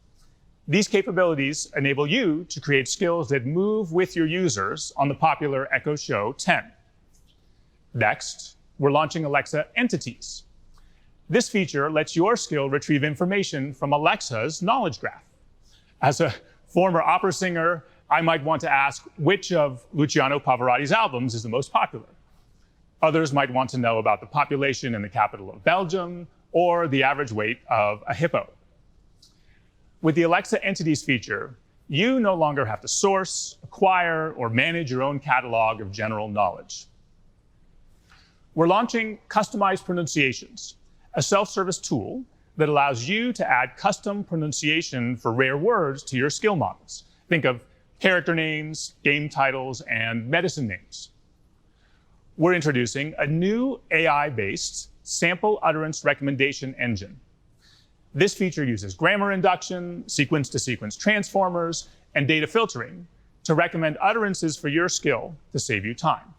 These capabilities enable you to create skills that move with your users on the popular Echo Show 10. Next, we're launching Alexa Entities. This feature lets your skill retrieve information from Alexa's knowledge graph. As a former opera singer, I might want to ask which of Luciano Pavarotti's albums is the most popular. Others might want to know about the population in the capital of Belgium or the average weight of a hippo. With the Alexa Entities feature, you no longer have to source, acquire, or manage your own catalog of general knowledge. We're launching Customized Pronunciations, a self-service tool that allows you to add custom pronunciation for rare words to your skill models. Think of character names, game titles, and medicine names. We're introducing a new AI-based sample utterance recommendation engine. This feature uses grammar induction, sequence-to-sequence transformers, and data filtering to recommend utterances for your skill to save you time.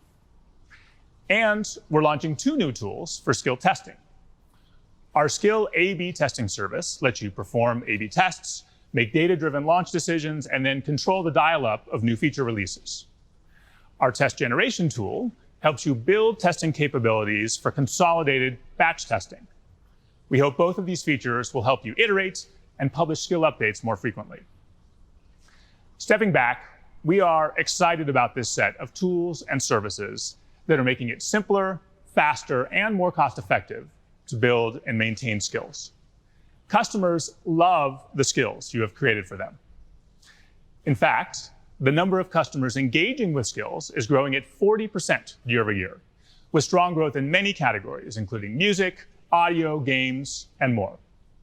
And we're launching 2 new tools for skill testing. Our skill A/B testing service lets you perform A/B tests, make data-driven launch decisions, and then control the dial-up of new feature releases. Our test generation tool helps you build testing capabilities for consolidated batch testing. We hope both of these features will help you iterate and publish skill updates more frequently. Stepping back, we are excited about this set of tools and services that are making it simpler, faster, and more cost-effective to build and maintain skills. Customers love the skills you have created for them. In fact, the number of customers engaging with skills is growing at 40% year over year, with strong growth in many categories, including music, audio, games, and more.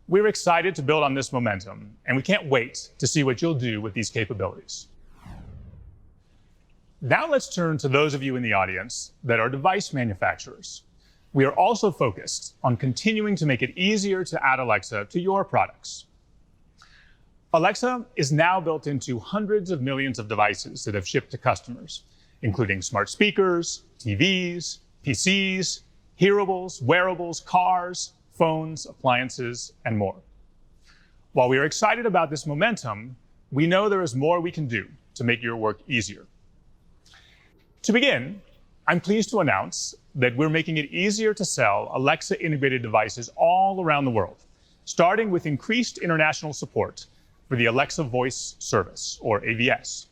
We're excited to build on this momentum, and we can't wait to see what you'll do with these capabilities. Now let's turn to those of you in the audience that are device manufacturers. We are also focused on continuing to make it easier to add Alexa to your products. Alexa is now built into hundreds of millions of devices that have shipped to customers, including smart speakers, TVs, PCs, hearables, wearables, cars, phones, appliances, and more. While we are excited about this momentum, we know there is more we can do to make your work easier. To begin, I'm pleased to announce that we're making it easier to sell Alexa-integrated devices all around the world, starting with increased international support for the Alexa Voice Service, or AVS.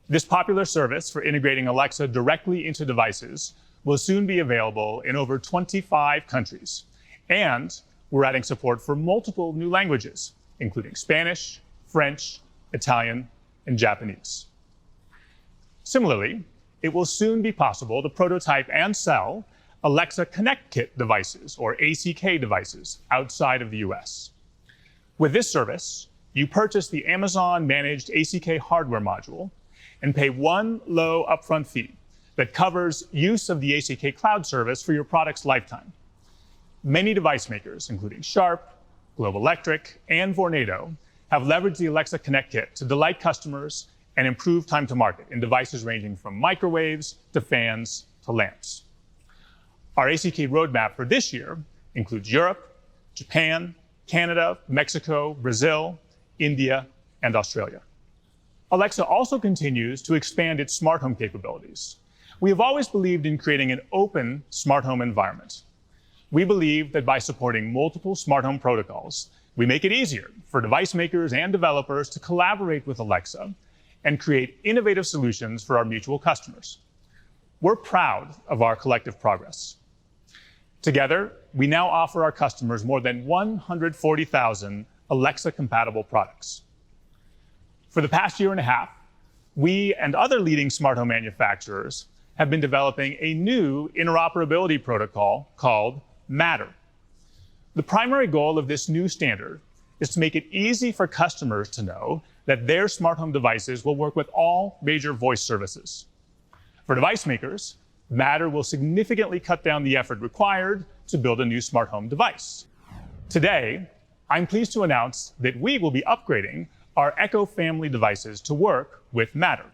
This popular service for integrating Alexa directly into devices will soon be available in over 25 countries, and we're adding support for multiple new languages, including Spanish, French, Italian, and Japanese. Similarly, it will soon be possible to prototype and sell Alexa Connect Kit devices, or ACK devices, outside of the US. With this service, you purchase the Amazon-managed ACK hardware module and pay one low upfront fee that covers use of the ACK cloud service for your product's lifetime. Many device makers, including Sharp, Global Electric, and Vornado, have leveraged the Alexa Connect Kit to delight customers and improve time to market in devices ranging from microwaves to fans to lamps. Our ACK roadmap for this year includes Europe, Japan, Canada, Mexico, Brazil, India, and Australia. Alexa also continues to expand its smart home capabilities. We have always believed in creating an open smart home environment. We believe that by supporting multiple smart home protocols, we make it easier for device makers and developers to collaborate with Alexa and create innovative solutions for our mutual customers. We're proud of our collective progress. Together, we now offer our customers more than 140,000 Alexa-compatible products. For the past year and a half, we and other leading smart home manufacturers have been developing a new interoperability protocol called Matter. The primary goal of this new standard is to make it easy for customers to know that their smart home devices will work with all major voice services. For device makers, Matter will significantly cut down the effort required to build a new smart home device. Today, I'm pleased to announce that we will be upgrading our Echo family devices to work with Matter.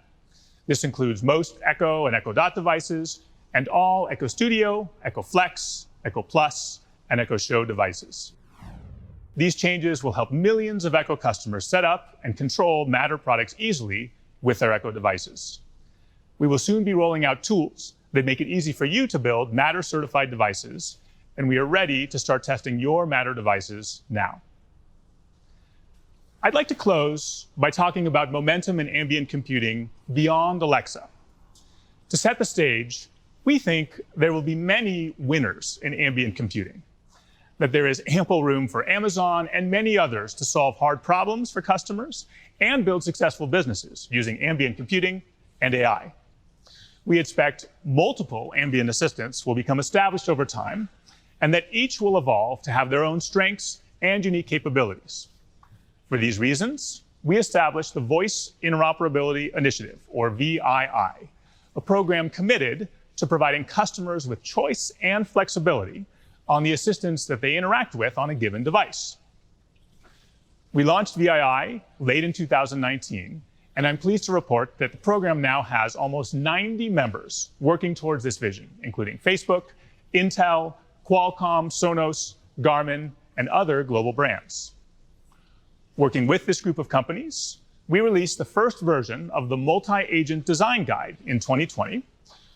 This includes most Echo and Echo Dot devices and all Echo Studio, Echo Flex, Echo Plus, and Echo Show devices. These changes will help millions of Echo customers set up and control Matter products easily with their Echo devices. We will soon be rolling out tools that make it easy for you to build Matter-certified devices, and we are ready to start testing your Matter devices now. I'd like to close by talking about momentum in ambient computing beyond Alexa. To set the stage, we think there will be many winners in ambient computing, that there is ample room for Amazon and many others to solve hard problems for customers and build successful businesses using ambient computing and AI. We expect multiple ambient assistants will become established over time, and that each will evolve to have their own strengths and unique capabilities. For these reasons, we established the Voice Interoperability Initiative, or VII, a program committed to providing customers with choice and flexibility on the assistants that they interact with on a given device. We launched VII late in 2019, and I'm pleased to report that the program now has almost 90 members working towards this vision, including Facebook, Intel, Qualcomm, Sonos, Garmin, and other global brands. Working with this group of companies, we released the first version of the Multi-Agent Design Guide in 2020,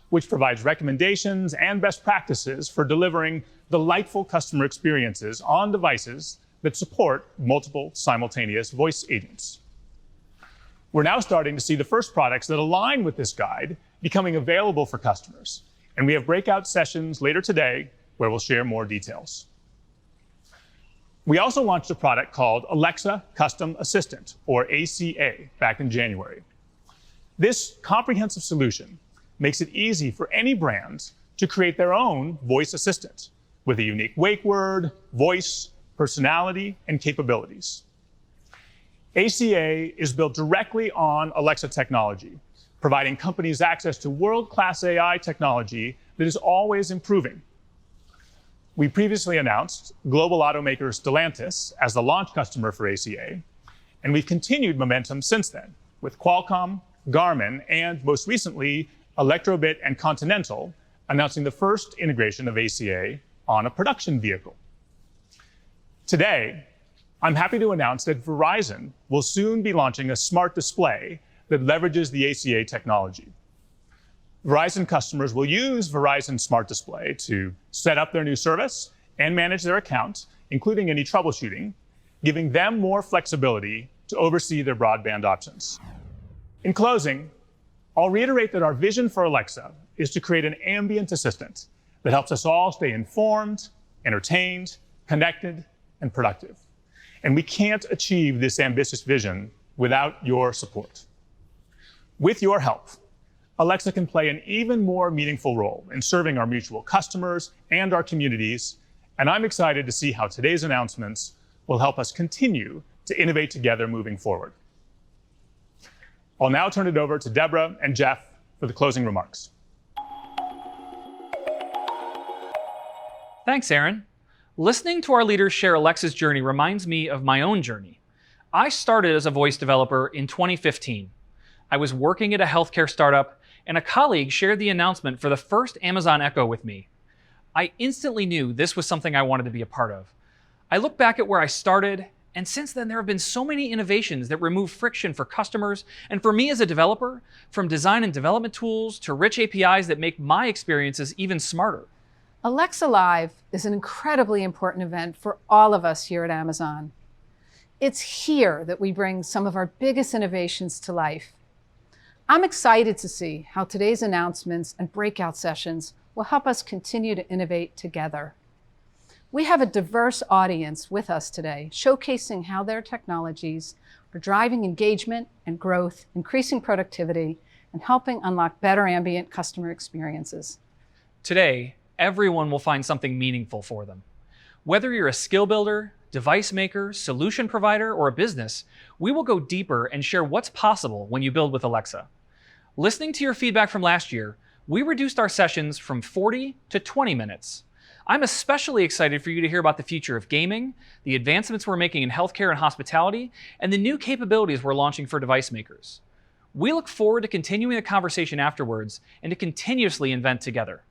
which provides recommendations and best practices for delivering delightful customer experiences on devices that support multiple simultaneous voice agents. We're now starting to see the first products that align with this guide becoming available for customers, and we have breakout sessions later today where we'll share more details. We also launched a product called Alexa Custom Assistant, or ACA, back in January. This comprehensive solution makes it easy for any brand to create their own voice assistant with a unique wake word, voice, personality, and capabilities. ACA is built directly on Alexa technology, providing companies access to world-class AI technology that is always improving. We previously announced global automaker Stellantis as the launch customer for ACA, and we've continued momentum since then with Qualcomm, Garmin, and most recently, Electrobit and Continental announcing the first integration of ACA on a production vehicle. Today, I'm happy to announce that Verizon will soon be launching a smart display that leverages the ACA technology. Verizon customers will use Verizon Smart Display to set up their new service and manage their account, including any troubleshooting, giving them more flexibility to oversee their broadband options. In closing, I'll reiterate that our vision for Alexa is to create an ambient assistant that helps us all stay informed, entertained, connected, and productive. And we can't achieve this ambitious vision without your support. With your help, Alexa can play an even more meaningful role in serving our mutual customers and our communities, and I'm excited to see how today's announcements will help us continue to innovate together moving forward. I'll now turn it over to Deborah and Jeff for the closing remarks. Thanks, Aaron. Listening to our leaders share Alexa's journey reminds me of my own journey. I started as a voice developer in 2015. I was working at a healthcare startup, and a colleague shared the announcement for the first Amazon Echo with me. I instantly knew this was something I wanted to be a part of. I look back at where I started, and since then there have been so many innovations that remove friction for customers and for me as a developer, from design and development tools to rich APIs that make my experiences even smarter. Alexa Live is an incredibly important event for all of us here at Amazon. It's here that we bring some of our biggest innovations to life. I'm excited to see how today's announcements and breakout sessions will help us continue to innovate together. We have a diverse audience with us today, showcasing how their technologies are driving engagement and growth, increasing productivity, and helping unlock better ambient customer experiences. Today, everyone will find something meaningful for them. Whether you're a skill builder, device maker, solution provider, or a business, we will go deeper and share what's possible when you build with Alexa. Listening to your feedback from last year, we reduced our sessions from 40 to 20 minutes. I'm especially excited for you to hear about the future of gaming, the advancements we're making in healthcare and hospitality, and the new capabilities we're launching for device makers. We look forward to continuing the conversation afterwards and to continuously invent together.